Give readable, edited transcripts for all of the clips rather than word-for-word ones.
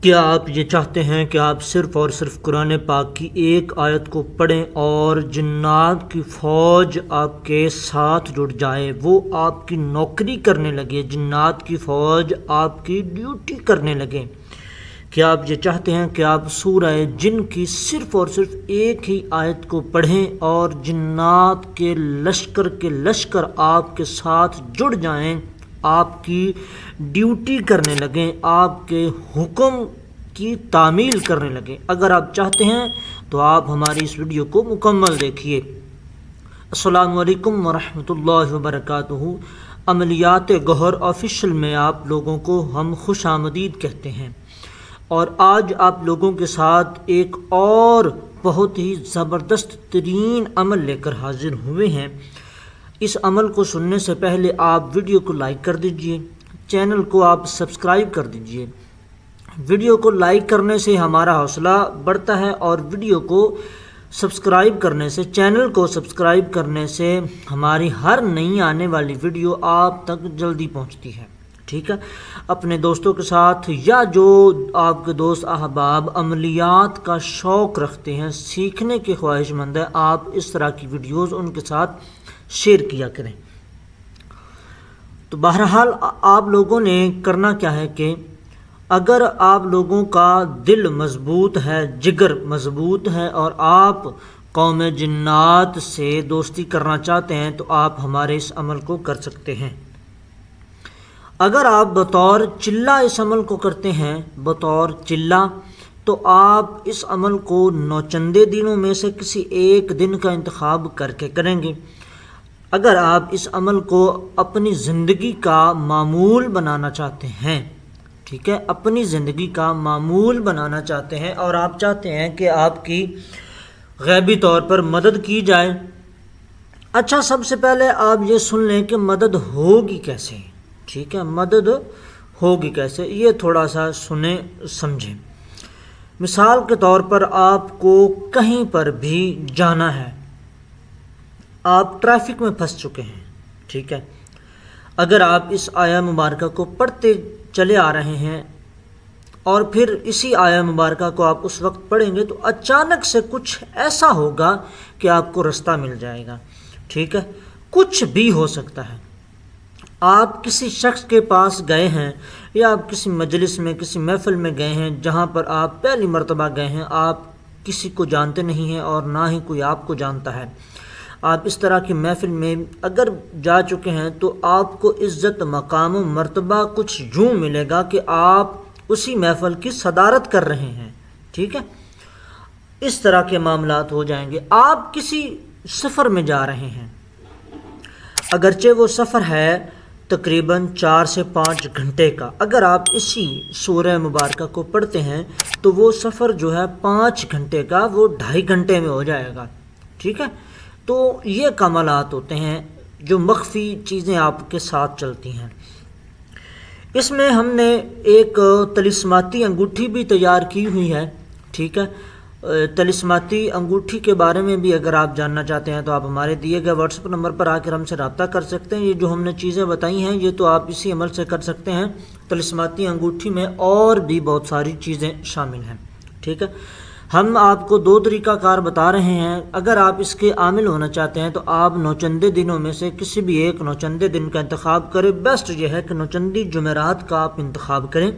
کیا آپ یہ چاہتے ہیں کہ آپ صرف اور صرف قرآن پاک کی ایک آیت کو پڑھیں اور جنات کی فوج آپ کے ساتھ جڑ جائے، وہ آپ کی نوکری کرنے لگے، جنات کی فوج آپ کی ڈیوٹی کرنے لگے؟ کیا آپ یہ چاہتے ہیں کہ آپ سورہ جن کی صرف اور صرف ایک ہی آیت کو پڑھیں اور جنات کے لشکر آپ کے ساتھ جڑ جائیں، آپ کی ڈیوٹی کرنے لگیں، آپ کے حکم کی تعمیل کرنے لگیں؟ اگر آپ چاہتے ہیں تو آپ ہماری اس ویڈیو کو مکمل دیکھیے۔ السلام علیکم ورحمۃ اللہ وبرکاتہ۔ عملیات گوہر آفیشیل میں آپ لوگوں کو ہم خوش آمدید کہتے ہیں، اور آج آپ لوگوں کے ساتھ ایک اور بہت ہی زبردست ترین عمل لے کر حاضر ہوئے ہیں۔ اس عمل کو سننے سے پہلے آپ ویڈیو کو لائک کر دیجئے، چینل کو آپ سبسکرائب کر دیجئے۔ ویڈیو کو لائک کرنے سے ہمارا حوصلہ بڑھتا ہے، اور ویڈیو کو سبسکرائب کرنے سے، چینل کو سبسکرائب کرنے سے ہماری ہر نئی آنے والی ویڈیو آپ تک جلدی پہنچتی ہے۔ ٹھیک ہے، اپنے دوستوں کے ساتھ یا جو آپ کے دوست احباب عملیات کا شوق رکھتے ہیں، سیکھنے کے خواہش مند ہیں، آپ اس طرح کی ویڈیوز ان کے ساتھ شیئر کیا کریں۔ تو بہرحال آپ لوگوں نے کرنا کیا ہے کہ اگر آپ لوگوں کا دل مضبوط ہے، جگر مضبوط ہے، اور آپ قوم جنات سے دوستی کرنا چاہتے ہیں، تو آپ ہمارے اس عمل کو کر سکتے ہیں۔ اگر آپ بطور چلہ اس عمل کو کرتے ہیں، بطور چلہ، تو آپ اس عمل کو نوچندے دنوں میں سے کسی ایک دن کا انتخاب کر کے کریں گے۔ اگر آپ اس عمل کو اپنی زندگی کا معمول بنانا چاہتے ہیں، ٹھیک ہے، اپنی زندگی کا معمول بنانا چاہتے ہیں، اور آپ چاہتے ہیں کہ آپ کی غیبی طور پر مدد کی جائے، اچھا، سب سے پہلے آپ یہ سن لیں کہ مدد ہوگی کیسے؟ ٹھیک ہے، مدد ہوگی کیسے، یہ تھوڑا سا سنیں سمجھیں۔ مثال کے طور پر آپ کو کہیں پر بھی جانا ہے، آپ ٹریفک میں پھنس چکے ہیں، ٹھیک ہے، اگر آپ اس آیہ مبارکہ کو پڑھتے چلے آ رہے ہیں اور پھر اسی آیہ مبارکہ کو آپ اس وقت پڑھیں گے، تو اچانک سے کچھ ایسا ہوگا کہ آپ کو رستہ مل جائے گا، ٹھیک ہے، کچھ بھی ہو سکتا ہے۔ آپ کسی شخص کے پاس گئے ہیں، یا آپ کسی مجلس میں، کسی محفل میں گئے ہیں جہاں پر آپ پہلی مرتبہ گئے ہیں، آپ کسی کو جانتے نہیں ہیں اور نہ ہی کوئی آپ کو جانتا ہے۔ آپ اس طرح کی محفل میں اگر جا چکے ہیں تو آپ کو عزت، مقام و مرتبہ کچھ یوں ملے گا کہ آپ اسی محفل کی صدارت کر رہے ہیں، ٹھیک ہے، اس طرح کے معاملات ہو جائیں گے۔ آپ کسی سفر میں جا رہے ہیں، اگرچہ وہ سفر ہے تقریباً 4 سے 5 گھنٹے کا، اگر آپ اسی سورہ مبارکہ کو پڑھتے ہیں تو وہ سفر جو ہے 5 گھنٹے کا، وہ 2.5 گھنٹے میں ہو جائے گا، ٹھیک ہے۔ تو یہ کمالات ہوتے ہیں جو مخفی چیزیں آپ کے ساتھ چلتی ہیں۔ اس میں ہم نے ایک طلسماتی انگوٹھی بھی تیار کی ہوئی ہے، ٹھیک ہے۔ طلسماتی انگوٹھی کے بارے میں بھی اگر آپ جاننا چاہتے ہیں تو آپ ہمارے دیے گئے واٹس ایپ نمبر پر آ کر ہم سے رابطہ کر سکتے ہیں۔ یہ جو ہم نے چیزیں بتائی ہیں یہ تو آپ اسی عمل سے کر سکتے ہیں۔ طلسماتی انگوٹھی میں اور بھی بہت ساری چیزیں شامل ہیں، ٹھیک ہے۔ ہم آپ کو 2 طریقہ کار بتا رہے ہیں۔ اگر آپ اس کے عامل ہونا چاہتے ہیں تو آپ نوچندے دنوں میں سے کسی بھی ایک نوچندے دن کا انتخاب کریں۔ بیسٹ یہ ہے کہ نوچندی جمعرات کا آپ انتخاب کریں۔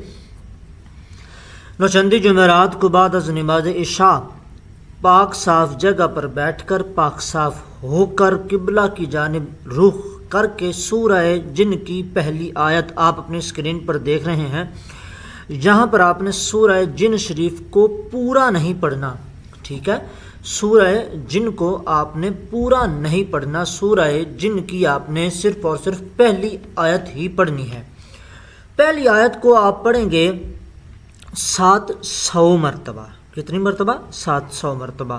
نوچندی جمعرات کو بعد از نماز عشاء پاک صاف جگہ پر بیٹھ کر، پاک صاف ہو کر، قبلہ کی جانب رخ کر کے سورہ جن کی پہلی آیت آپ اپنے اسکرین پر دیکھ رہے ہیں، یہاں پر آپ نے سورہ جن شریف کو پورا نہیں پڑھنا، ٹھیک ہے، سورہ جن کو آپ نے پورا نہیں پڑھنا، سورہ جن کی آپ نے صرف اور صرف پہلی آیت ہی پڑھنی ہے۔ پہلی آیت کو آپ پڑھیں گے 700 مرتبہ۔ کتنی مرتبہ؟ 700 مرتبہ۔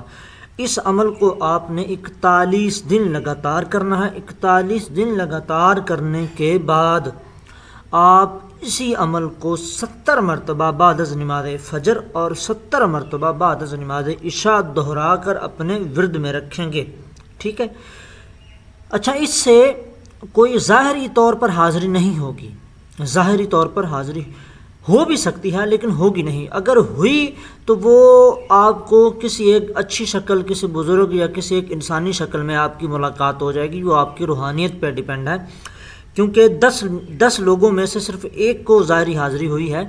اس عمل کو آپ نے 41 دن لگاتار کرنا ہے۔ 41 دن لگاتار کرنے کے بعد آپ اسی عمل کو 70 مرتبہ بعد از نماز فجر اور 70 مرتبہ بعد از نماز عشاء دہرا کر اپنے ورد میں رکھیں گے، ٹھیک ہے۔ اچھا، اس سے کوئی ظاہری طور پر حاضری نہیں ہوگی، ظاہری طور پر حاضری ہو بھی سکتی ہے لیکن ہوگی نہیں. اگر ہوئی تو وہ آپ کو کسی ایک اچھی شکل، کسی بزرگ یا کسی ایک انسانی شکل میں آپ کی ملاقات ہو جائے گی. وہ آپ کی روحانیت پہ ڈیپینڈ ہے، کیونکہ 10 لوگوں میں سے صرف ایک کو ظاہری حاضری ہوئی ہے،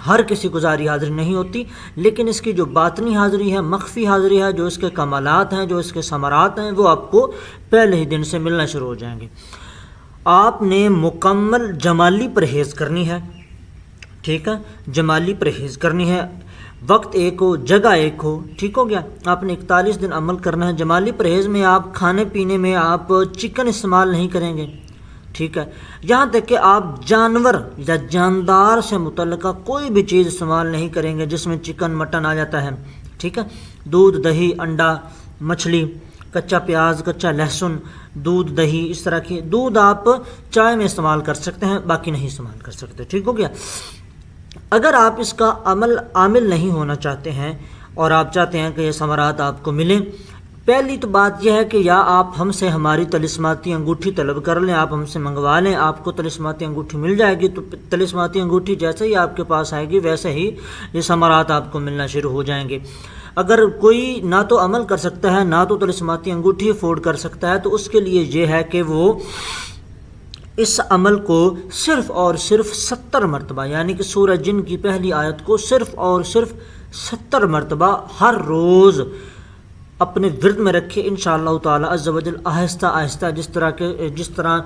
ہر کسی کو ظاہری حاضری نہیں ہوتی. لیکن اس کی جو باطنی حاضری ہے، مخفی حاضری ہے، جو اس کے کمالات ہیں، جو اس کے ثمرات ہیں، وہ آپ کو پہلے ہی دن سے ملنا شروع ہو جائیں گے. آپ نے مکمل جمالی پرہیز کرنی ہے، ٹھیک ہے، جمالی پرہیز کرنی ہے. وقت ایک ہو، جگہ ایک ہو، ٹھیک ہو گیا. آپ نے 41 دن عمل کرنا ہے. جمالی پرہیز میں آپ کھانے پینے میں آپ چکن استعمال نہیں کریں گے، ٹھیک ہے. یہاں تک کہ آپ جانور یا جاندار سے متعلقہ کوئی بھی چیز استعمال نہیں کریں گے جس میں چکن مٹن آ جاتا ہے، ٹھیک ہے. دودھ، دہی، انڈا، مچھلی، کچا پیاز، کچا لہسن، دودھ، دہی، اس طرح کی دودھ آپ چائے میں استعمال کر سکتے ہیں، باقی نہیں استعمال کر سکتے، ٹھیک ہو گیا. اگر آپ اس کا عامل نہیں ہونا چاہتے ہیں اور آپ چاہتے ہیں کہ یہ ثمرات آپ کو ملیں، پہلی تو بات یہ ہے کہ یا آپ ہم سے ہماری طلسماتی انگوٹھی طلب کر لیں، آپ ہم سے منگوا لیں، آپ کو طلسماتی انگوٹھی مل جائے گی. تو طلسماتی انگوٹھی جیسے ہی آپ کے پاس آئے گی ویسے ہی یہ ثمرات آپ کو ملنا شروع ہو جائیں گے. اگر کوئی نہ تو عمل کر سکتا ہے، نہ تو طلسماتی انگوٹھی افورڈ کر سکتا ہے، تو اس کے لیے یہ ہے کہ وہ اس عمل کو صرف اور صرف 70 مرتبہ، یعنی کہ سورہ جن کی پہلی آیت کو صرف اور صرف 70 مرتبہ ہر روز اپنے ورد میں رکھے. انشاءاللہ تعالی عز و جل آہستہ آہستہ جس طرح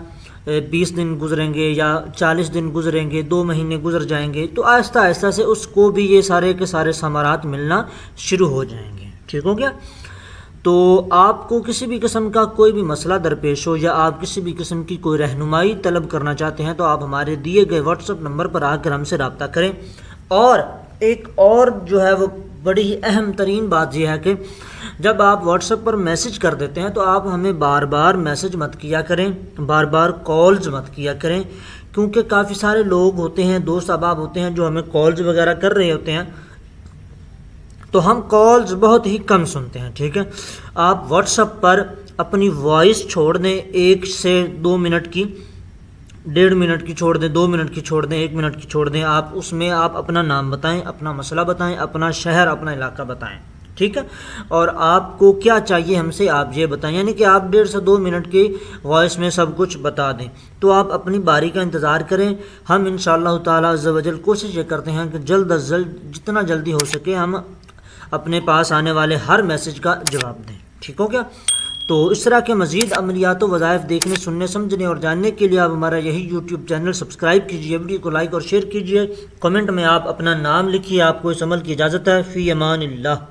20 دن گزریں گے یا 40 دن گزریں گے، 2 مہینے گزر جائیں گے، تو آہستہ آہستہ سے اس کو بھی یہ سارے کے سارے ثمرات ملنا شروع ہو جائیں گے، ٹھیک ہو گیا. تو آپ کو کسی بھی قسم کا کوئی بھی مسئلہ درپیش ہو یا آپ کسی بھی قسم کی کوئی رہنمائی طلب کرنا چاہتے ہیں تو آپ ہمارے دیے گئے واٹس ایپ نمبر پر آ کر ہم سے رابطہ کریں. اور ایک اور جو ہے وہ بڑی ہی اہم ترین بات یہ ہے کہ جب آپ واٹس ایپ پر میسج کر دیتے ہیں تو آپ ہمیں بار بار میسج مت کیا کریں، بار بار کالز مت کیا کریں، کیونکہ کافی سارے لوگ ہوتے ہیں، دوست احباب ہوتے ہیں جو ہمیں کالز وغیرہ کر رہے ہوتے ہیں، تو ہم کالز بہت ہی کم سنتے ہیں، ٹھیک ہے. آپ واٹس ایپ پر اپنی وائس چھوڑ دیں، 1 سے 2 منٹ کی، 1.5 منٹ کی چھوڑ دیں، 2 منٹ کی چھوڑ دیں، 1 منٹ کی چھوڑ دیں. آپ اس میں آپ اپنا نام بتائیں، اپنا مسئلہ بتائیں، اپنا شہر، اپنا علاقہ بتائیں، ٹھیک ہے. اور آپ کو کیا چاہیے ہم سے آپ یہ بتائیں، یعنی کہ آپ 1.5 سے 2 منٹ کی وائس میں سب کچھ بتا دیں. تو آپ اپنی باری کا انتظار کریں. ہم انشاءاللہ تعالی عز و جل کوشش یہ کرتے ہیں کہ جلد از جلد جتنا جلدی ہو سکے ہم اپنے پاس آنے والے ہر میسج کا جواب دیں، ٹھیک ہو گیا. تو اس طرح کے مزید عملیات و وظائف دیکھنے، سننے، سمجھنے اور جاننے کے لیے آپ ہمارا یہی یوٹیوب چینل سبسکرائب کیجیے، ویڈیو کو لائک اور شیئر کیجیے. کمنٹ میں آپ اپنا نام لکھیے. آپ کو اس عمل کی اجازت ہے. فی امان اللہ.